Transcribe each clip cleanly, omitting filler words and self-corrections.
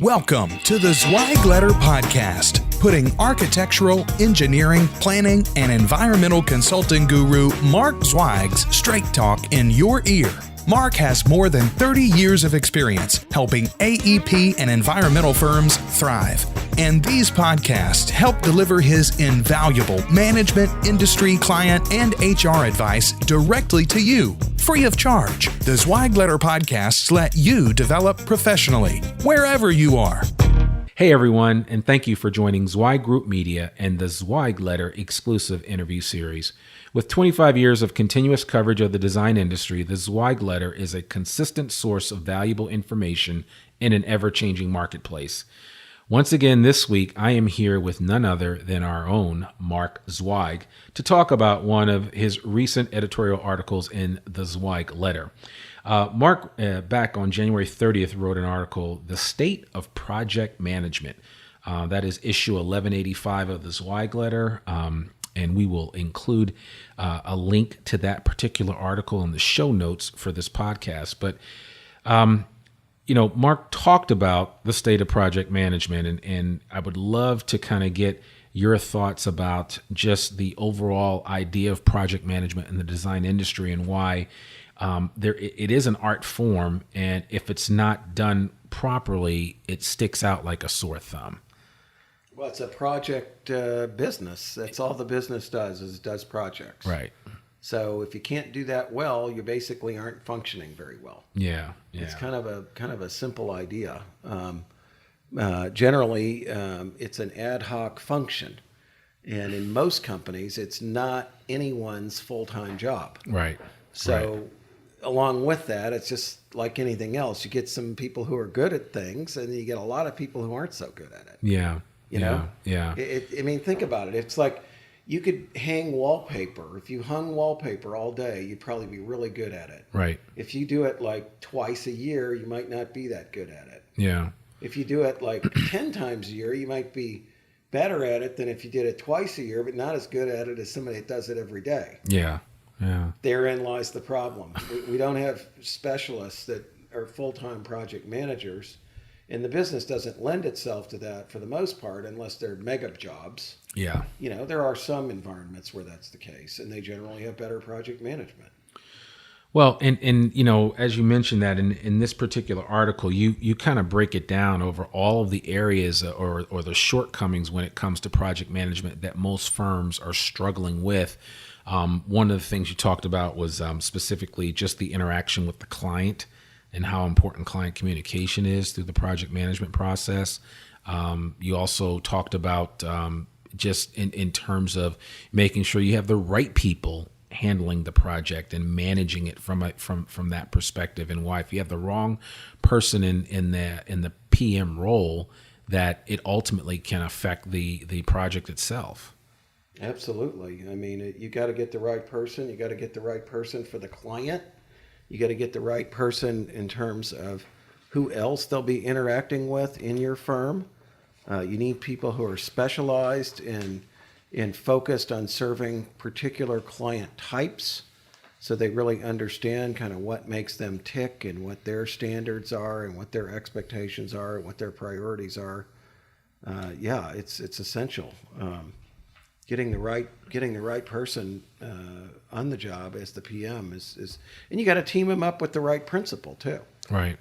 Welcome to the ZWEIG Letter Podcast, putting architectural, engineering, planning, and environmental consulting guru Mark Zweig's straight talk in your ear. Mark has more than 30 years of experience helping AEP and environmental firms thrive. And these podcasts help deliver his invaluable management, industry, client, and HR advice directly to you, free of charge. The ZWEIG Letter Podcasts let you develop professionally, wherever you are. Hey everyone, and thank you for joining ZWEIG Media and the ZWEIG Letter exclusive interview series. With 25 years of continuous coverage of the design industry, the ZWEIG Letter is a consistent source of valuable information in an ever-changing marketplace. Once again this week, I am here with none other than our own Mark Zweig to talk about one of his recent editorial articles in the ZWEIG Letter. Mark, back on January 30th, wrote an article, The State of Project Management. That is issue 1185 of the ZWEIG Letter, and we will include a link to that particular article in the show notes for this podcast. But Mark talked about the state of project management, and I would love to kind of get your thoughts about just the overall idea of project management in the design industry and why it is an art form, and if it's not done properly, it sticks out like a sore thumb. Well, it's a project business. That's all the business does, is it does projects. Right. So if you can't do that well, you basically aren't functioning very well. Yeah. It's kind of a simple idea. Generally, it's an ad hoc function, and in most companies, it's not anyone's full-time job. Right. So along with that, it's just like anything else. You get some people who are good at things, and you get a lot of people who aren't so good at it. Yeah. You know? Yeah. I mean, think about it. It's like you could hang wallpaper. If you hung wallpaper all day, you'd probably be really good at it. Right. If you do it like twice a year, you might not be that good at it. Yeah. If you do it like 10 times a year, you might be better at it than if you did it twice a year, but not as good at it as somebody that does it every day. Yeah. Therein lies the problem. We don't have specialists that are full-time project managers, and the business doesn't lend itself to that for the most part unless they're mega jobs. Yeah. There are some environments where that's the case, and they generally have better project management. Well, and as you mentioned that in this particular article, you kind of break it down over all of the areas or the shortcomings when it comes to project management that most firms are struggling with. One of the things you talked about was specifically just the interaction with the client and how important client communication is through the project management process. You also talked about just in terms of making sure you have the right people handling the project and managing it from that perspective, and why if you have the wrong person in the PM role, that it ultimately can affect the project itself. Absolutely. I mean, you got to get the right person. You got to get the right person for the client. You got to get the right person in terms of who else they'll be interacting with in your firm. You need people who are specialized and focused on serving particular client types, so they really understand kind of what makes them tick and what their standards are and what their expectations are and what their priorities are. It's essential. Getting the right person on the job as the PM is, and you got to team them up with the right principal too. Right.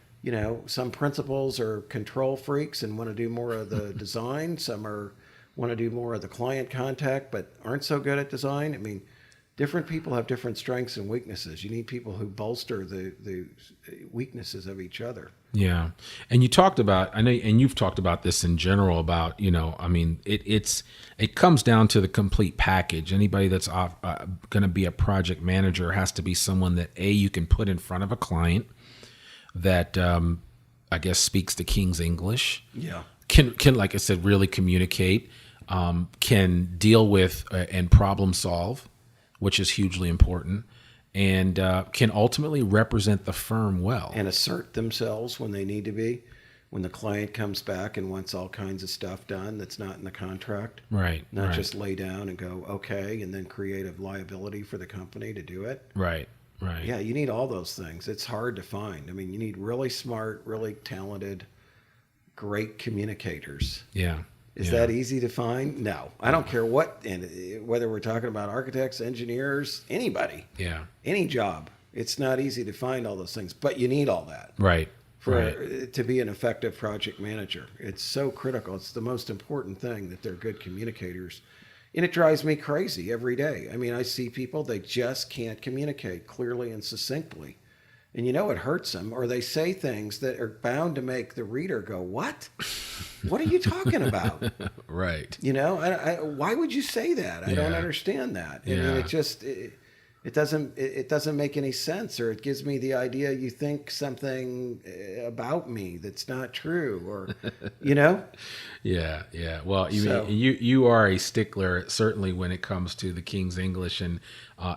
Some principals are control freaks and want to do more of the design. Some want to do more of the client contact, but aren't so good at design. I mean, different people have different strengths and weaknesses. You need people who bolster the weaknesses of each other. Yeah. And you talked about, I know, and you've talked about this in general about, it comes down to the complete package. Anybody that's going to be a project manager has to be someone that you can put in front of a client that, I guess, speaks the King's English. Yeah. Can, like I said, really communicate, can deal with and problem solve, which is hugely important, and can ultimately represent the firm well. And assert themselves when they need to be. When the client comes back and wants all kinds of stuff done that's not in the contract. Right. Not just lay down and go, okay, and then create a liability for the company to do it. Right. Yeah, you need all those things. It's hard to find. I mean, you need really smart, really talented great communicators. Yeah. Is that easy to find? No. I don't care what, and whether we're talking about architects, engineers, anybody, any job. It's not easy to find all those things, but you need all that. Right. To be an effective project manager. It's so critical. It's the most important thing that they're good communicators. And it drives me crazy every day. I mean, I see people, they just can't communicate clearly and succinctly. And it hurts them, or they say things that are bound to make the reader go, what? What are you talking about? Right. Why would you say that? I don't understand that. I mean, it doesn't make any sense, or it gives me the idea you think something about me that's not true, or Yeah. Well, you are a stickler, certainly when it comes to the King's English and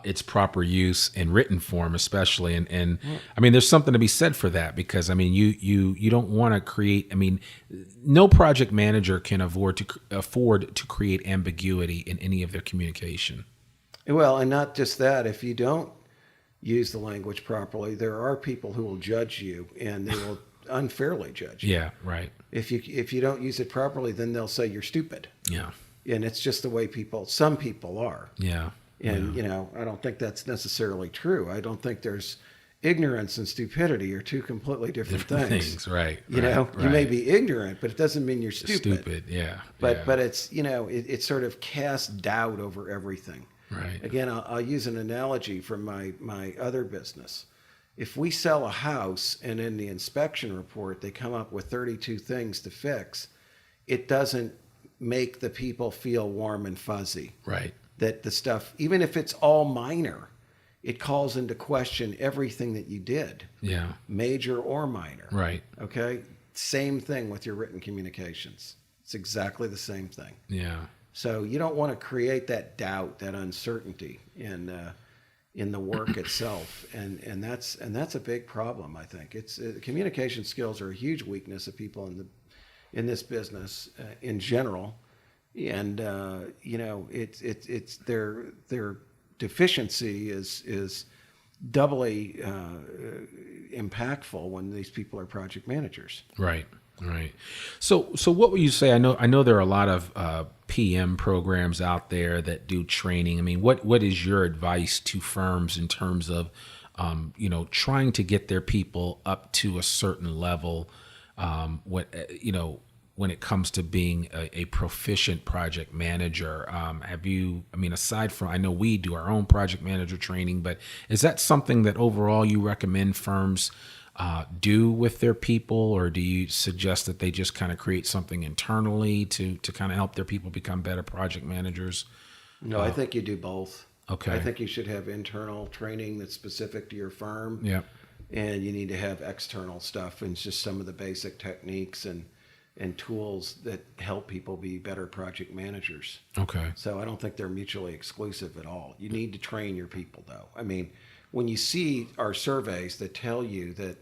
its proper use in written form, especially. And I mean, there's something to be said for that, because I mean, you don't want to create. I mean, no project manager can afford to create ambiguity in any of their communication. Well, and not just that. If you don't use the language properly, there are people who will judge you, and they will unfairly judge you. Yeah, right. If you don't use it properly, then they'll say you're stupid. Yeah. And it's just the way some people are. Yeah. And, I don't think that's necessarily true. I don't think there's ignorance and stupidity are two completely different things. Right. You may be ignorant, but it doesn't mean you're stupid. Yeah. But it's, it sort of casts doubt over everything. Right. Again, I'll use an analogy from my other business. If we sell a house and in the inspection report they come up with 32 things to fix, it doesn't make the people feel warm and fuzzy. Right. That the stuff, even if it's all minor, it calls into question everything that you did. Yeah. Major or minor. Right. Okay? Same thing with your written communications. It's exactly the same thing. Yeah. So you don't want to create that doubt, that uncertainty in the work itself, and that's a big problem. I think communication skills are a huge weakness of people in this business in general, and it's their deficiency is doubly impactful when these people are project managers. Right. So what would you say? I know there are a lot of PM programs out there that do training. I mean, what is your advice to firms in terms of, trying to get their people up to a certain level, when it comes to being a proficient project manager? Aside from, I know we do our own project manager training, but is that something that overall you recommend firms do with their people, or do you suggest that they just kind of create something internally to kind of help their people become better project managers? No, I think you do both. Okay. I think you should have internal training that's specific to your firm. Yeah. And you need to have external stuff, and it's just some of the basic techniques and tools that help people be better project managers. Okay. So I don't think they're mutually exclusive at all. You need to train your people, though. I mean, when you see our surveys that tell you that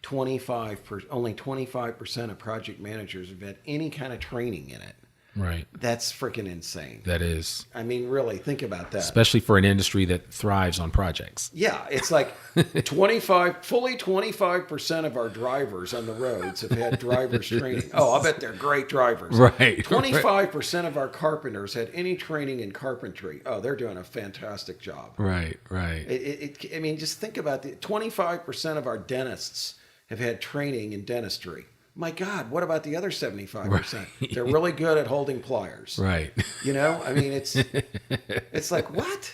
only 25% of project managers have had any kind of training in it. Right. That's freaking insane. That is. I mean, really, think about that. Especially for an industry that thrives on projects. Yeah, it's like 25% of our drivers on the roads have had driver's training. Oh, I bet they're great drivers. Right. 25% of our carpenters had any training in carpentry. Oh, they're doing a fantastic job. Right. I mean, just think about 25% of our dentists have had training in dentistry. My God, what about the other 75%? Right. They're really good at holding pliers. Right. I mean, it's like, what?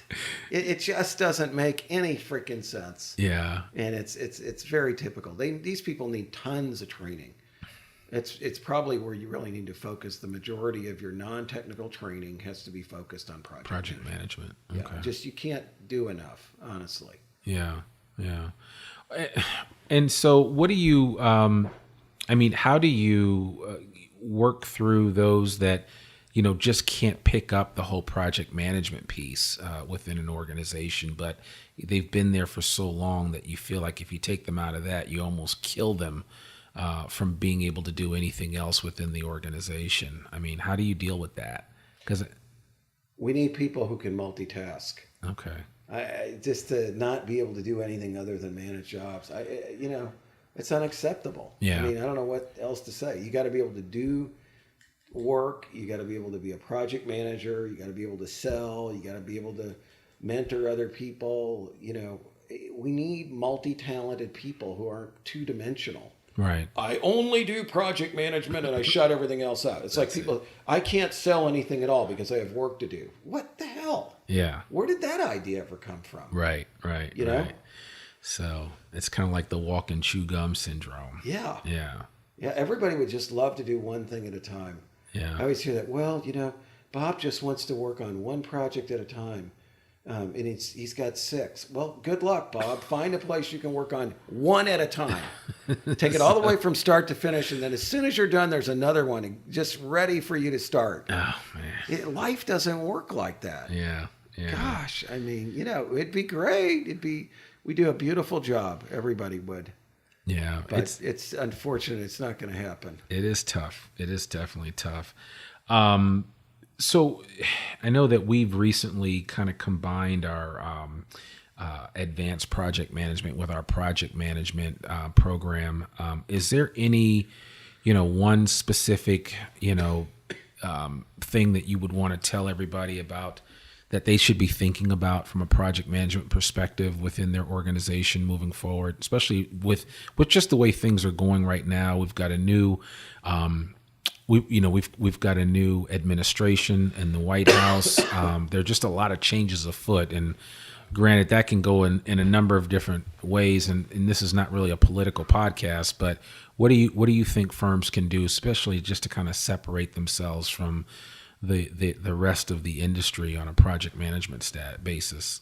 It just doesn't make any freaking sense. Yeah. And it's very typical. These people need tons of training. It's probably where you really need to focus. The majority of your non-technical training has to be focused on project management. Okay. Yeah, you can't do enough, honestly. Yeah. And so what do you, how do you work through those that, just can't pick up the whole project management piece within an organization, but they've been there for so long that you feel like if you take them out of that, you almost kill them from being able to do anything else within the organization? I mean, how do you deal with that? Because we need people who can multitask. Okay. Just to not be able to do anything other than manage jobs. It's unacceptable. Yeah. I mean, I don't know what else to say. You got to be able to do work. You got to be able to be a project manager. You got to be able to sell. You got to be able to mentor other people. You know, we need multi-talented people who aren't two-dimensional. Right. I only do project management and I shut everything else out. It's like people, I can't sell anything at all because I have work to do. What the hell? Yeah. Where did that idea ever come from? Right. You know? Right. So it's kind of like the walk and chew gum syndrome. Yeah. Yeah. Yeah. Everybody would just love to do one thing at a time. Yeah. I always hear that. Well, you know, Bob just wants to work on one project at a time. And he's got 6. Well, good luck, Bob. Find a place you can work on one at a time. Take it all the way from start to finish. And then as soon as you're done, there's another one just ready for you to start. Oh, man. Life doesn't work like that. Yeah. Yeah. Gosh, I mean, you know, it'd be great. We do a beautiful job. Everybody would. Yeah. But it's unfortunate. It's not going to happen. It is tough. It is definitely tough. So I know that we've recently kind of combined our advanced project management with our project management program. Is there any, one specific, thing that you would want to tell everybody about that they should be thinking about from a project management perspective within their organization moving forward, especially with just the way things are going right now? We've got a new we've got a new administration in the White House. There are just a lot of changes afoot, and granted, that can go in a number of different ways. And this is not really a political podcast, but what do you think firms can do, especially just to kind of separate themselves from the rest of the industry on a project management basis?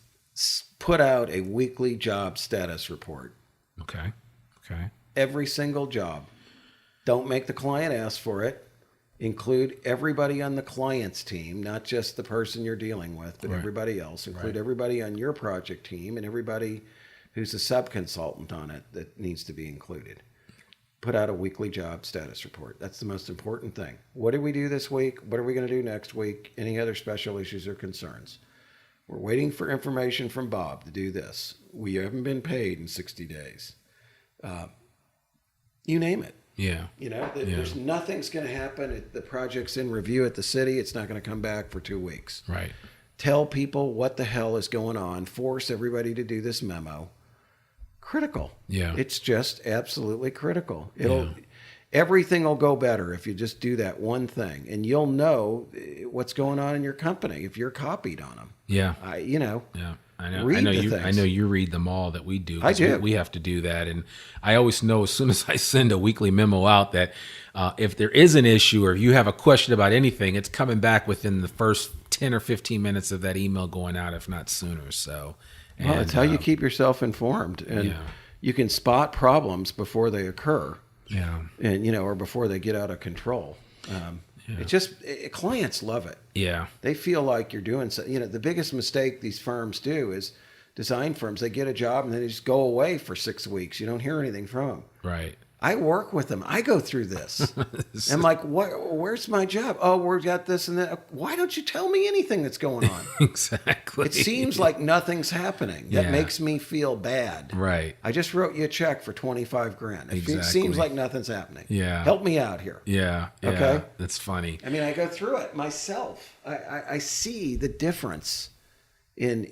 Put out a weekly job status report. Okay. Every single job. Don't make the client ask for it. Include everybody on the client's team, not just the person you're dealing with, but everybody else. Include everybody on your project team and everybody who's a subconsultant on it that needs to be included. Put out a weekly job status report. That's the most important thing. What did we do this week? What are we going to do next week? Any other special issues or concerns? We're waiting for information from Bob to do this. We haven't been paid in 60 days. You name it. Yeah. There's nothing's going to happen. The project's in review at the city. It's not going to come back for 2 weeks. Right. Tell people what the hell is going on. Force everybody to do this memo. Critical. Yeah. It's just absolutely critical. Everything will go better if you just do that one thing, and you'll know what's going on in your company if you're copied on them. Yeah. Yeah. I know. Read I know the you. things. I know you read them all that we do. I do. We have to do that, and I always know as soon as I send a weekly memo out that if there is an issue or if you have a question about anything, it's coming back within the first 10 or 15 minutes of that email going out, if not sooner. So, It's how you keep yourself informed, and you can spot problems before they occur. Yeah. And or before they get out of control. Clients love it. Yeah. They feel like you're doing so. The biggest mistake these firms do is design firms. They get a job and then they just go away for 6 weeks. You don't hear anything from them. Right. I work with them. I go through this. I'm like, where's my job? Oh, we've got this and that. Why don't you tell me anything that's going on? Exactly. It seems like nothing's happening. That makes me feel bad. Right. I just wrote you a check for $25,000. It seems like nothing's happening. Yeah. Help me out here. Yeah. Okay. That's funny. I mean, I go through it myself. I see the difference in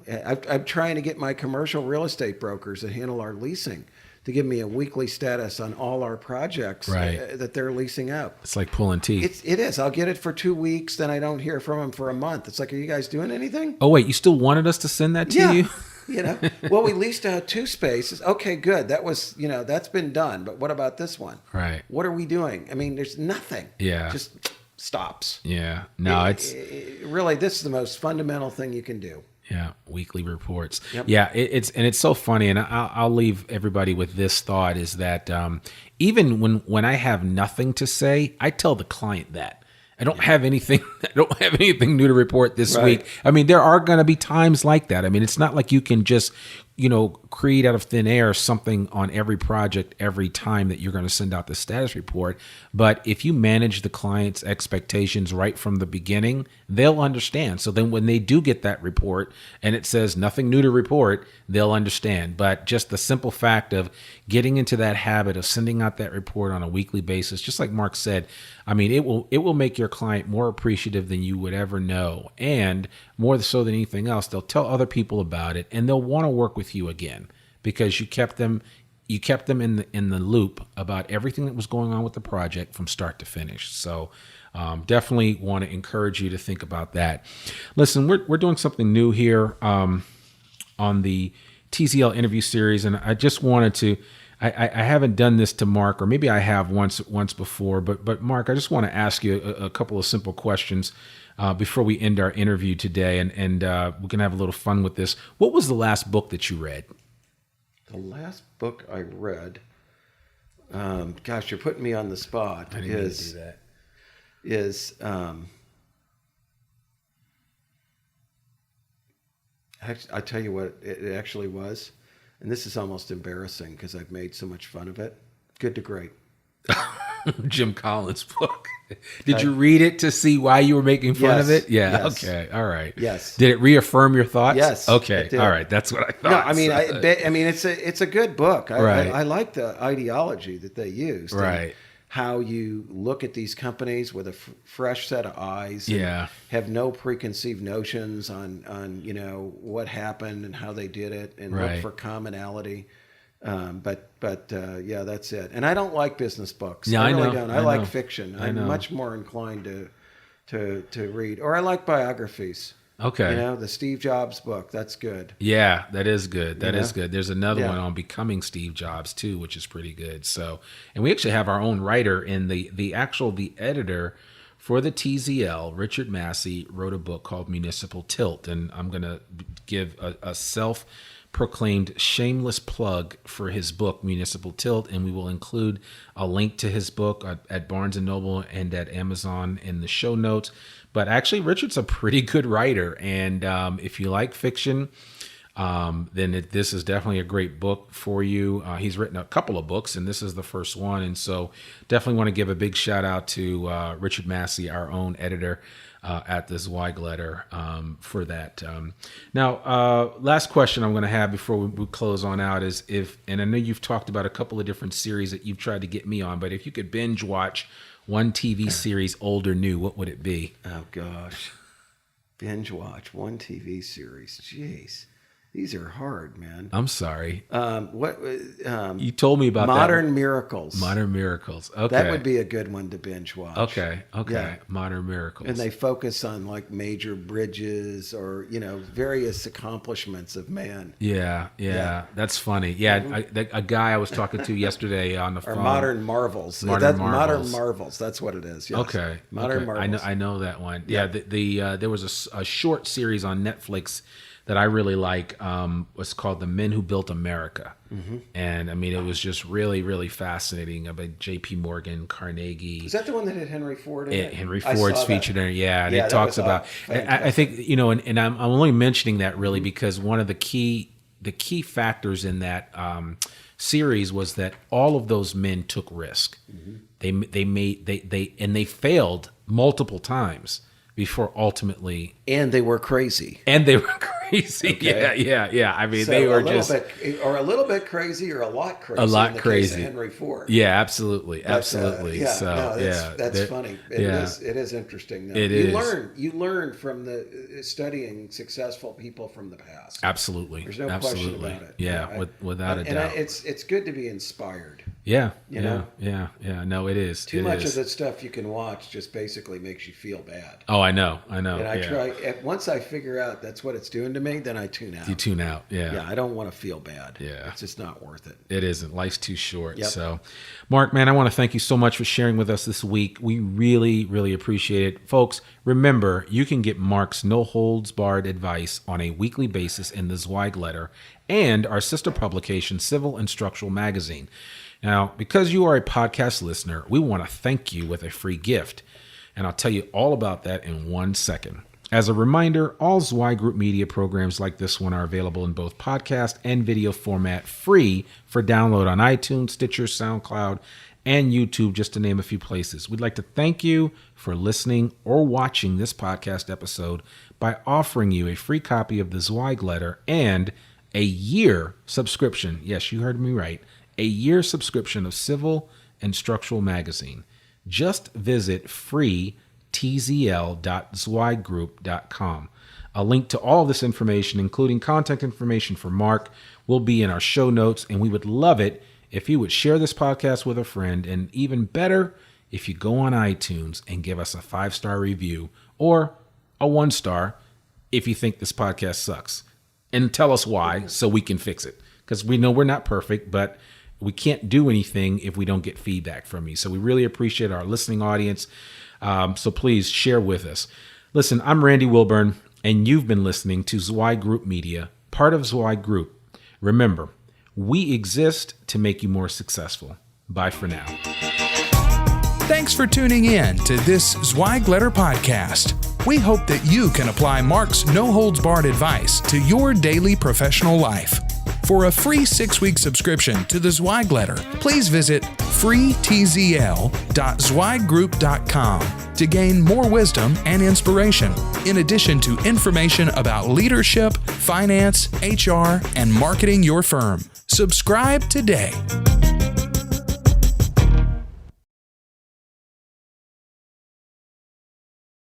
I'm trying to get my commercial real estate brokers that handle our leasing to give me a weekly status on all our projects that they're leasing out. It's like pulling teeth. It is. I'll get it for 2 weeks, then I don't hear from them for a month. It's like, are you guys doing anything? Oh, wait, you still wanted us to send that to you? Well, we leased out 2 spaces. Okay, good. That was, that's been done. But what about this one? Right. What are we doing? I mean, there's nothing. Yeah. Just stops. Yeah. No, really, this is the most fundamental thing you can do. Yeah, weekly reports. Yep. Yeah, it's so funny, and I'll leave everybody with this thought: is that even when I have nothing to say, I tell the client that I don't have anything. I don't have anything new to report this week. I mean, there are going to be times like that. I mean, it's not like you can just create out of thin air something on every project every time that you're going to send out the status report. But if you manage the client's expectations right from the beginning, they'll understand. So then when they do get that report and it says nothing new to report, they'll understand. But just the simple fact of getting into that habit of sending out that report on a weekly basis, just like Mark said, I mean, it will make your client more appreciative than you would ever know. And more so than anything else, they'll tell other people about it and they'll want to work with you again because you kept them in the loop about everything that was going on with the project from start to finish. So definitely want to encourage you to think about that. Listen, we're doing something new here on the TZL interview series, and I just wanted to. I haven't done this to Mark, or maybe I have once before, but Mark, I just want to ask you a couple of simple questions before we end our interview today, and we can have a little fun with this. What was the last book that you read? The last book I read, gosh, you're putting me on the spot. I didn't mean to do that. I tell you what it actually was, and this is almost embarrassing because I've made so much fun of it. Good to Great. Jim Collins' book. Did you read it to see why you were making fun of it? Yeah. Yes. Okay. All right. Yes. Did it reaffirm your thoughts? Yes. Okay. All right. That's what I thought. No, I mean, it's a good book. Right. I like the ideology that they used. Right. How you look at these companies with a fresh set of eyes. And Yeah. have no preconceived notions on what happened and how they did it, and Right. look for commonality. But yeah, that's it. And I don't like business books. Yeah, I I really know. don't. I I like know. fiction. I I'm know. much more inclined to read, or I like biographies. Okay. The Steve Jobs book. That's good. Yeah, that is good. That is know? good. There's another Yeah. one on becoming Steve Jobs too, which is pretty good. So, and we actually have our own writer in the editor for the TZL, Richard Massey, wrote a book called Municipal Tilt, and I'm going to give a self-proclaimed shameless plug for his book Municipal Tilt, and we will include a link to his book at Barnes & Noble and at Amazon in the show notes. But actually, Richard's a pretty good writer, and if you like fiction, then this is definitely a great book for you. He's written a couple of books, and this is the first one, and so definitely want to give a big shout out to Richard Massey, our own editor at the ZWEIG Letter, for that. Now, last question I'm going to have before we close on out is and I know you've talked about a couple of different series that you've tried to get me on, but if you could binge watch one TV series, old or new, what would it be? Oh gosh, binge watch one TV series. Jeez, these are hard, man. I'm sorry. You told me about Modern Miracles. Modern Miracles. Okay. That would be a good one to binge watch. Okay. Yeah. Modern Miracles. And they focus on like major bridges or various accomplishments of man. Yeah. That's funny. Yeah, a guy I was talking to yesterday on the phone. Or Modern Marvels. Modern Marvels. That's what it is. Yes. Okay. Modern Marvels. I know that one. Yeah. There was a short series on Netflix that I really like. Was called The Men Who Built America. Mm-hmm. And I mean, it was just really, really fascinating about J.P. Morgan, Carnegie. Is that the one that had Henry Ford in it? Henry Ford's featured in it. Yeah. And Yeah, it talks about, I think, and I'm only mentioning that really because one of the key factors in that series was that all of those men took risk. Mm-hmm. They failed multiple times before ultimately. And they were crazy. Okay. Yeah. I mean, So they were a little bit crazy, or a lot crazy. A lot in the crazy. Case of Henry Ford. Yeah, absolutely. That's funny. It is interesting. Though. You learn from the studying successful people from the past. Absolutely. There's no question about it. Yeah, without a doubt. And it's good to be inspired. Yeah. You know? Yeah. No, it is. Too much of the stuff you can watch just basically makes you feel bad. Oh, I know. And I try. Once I figure out that's what it's doing to me, then I tune out. You tune out. Yeah. Yeah, I don't want to feel bad. Yeah. It's just not worth it. It isn't. Life's too short. Yep. So, Mark, man, I want to thank you so much for sharing with us this week. We really, really appreciate it. Folks, remember, you can get Mark's no-holds-barred advice on a weekly basis in the ZWEIG Letter and our sister publication, Civil and Structural Magazine. Now, because you are a podcast listener, we want to thank you with a free gift. And I'll tell you all about that in 1 second. As a reminder, all ZWEIG Group Media programs like this one are available in both podcast and video format, free for download on iTunes, Stitcher, SoundCloud, and YouTube, just to name a few places. We'd like to thank you for listening or watching this podcast episode by offering you a free copy of the ZWEIG Letter and a year subscription. Yes, you heard me right. A year subscription of Civil and Structural Magazine. Just visit freetzl.zweigroup.com. A link to all this information, including contact information for Mark, will be in our show notes, and we would love it if you would share this podcast with a friend, and even better, if you go on iTunes and give us a 5-star review or a 1-star if you think this podcast sucks. And tell us why so we can fix it. Because we know we're not perfect, but we can't do anything if we don't get feedback from you. So we really appreciate our listening audience. So please share with us. Listen, I'm Randy Wilburn, and you've been listening to ZWEIG Group Media, part of ZWEIG Group. Remember, we exist to make you more successful. Bye for now. Thanks for tuning in to this ZWEIG Letter podcast. We hope that you can apply Mark's no-holds-barred advice to your daily professional life. For a free 6-week subscription to the ZWEIG Letter, please visit freetzl.zweigroup.com to gain more wisdom and inspiration, in addition to information about leadership, finance, HR, and marketing your firm. Subscribe today.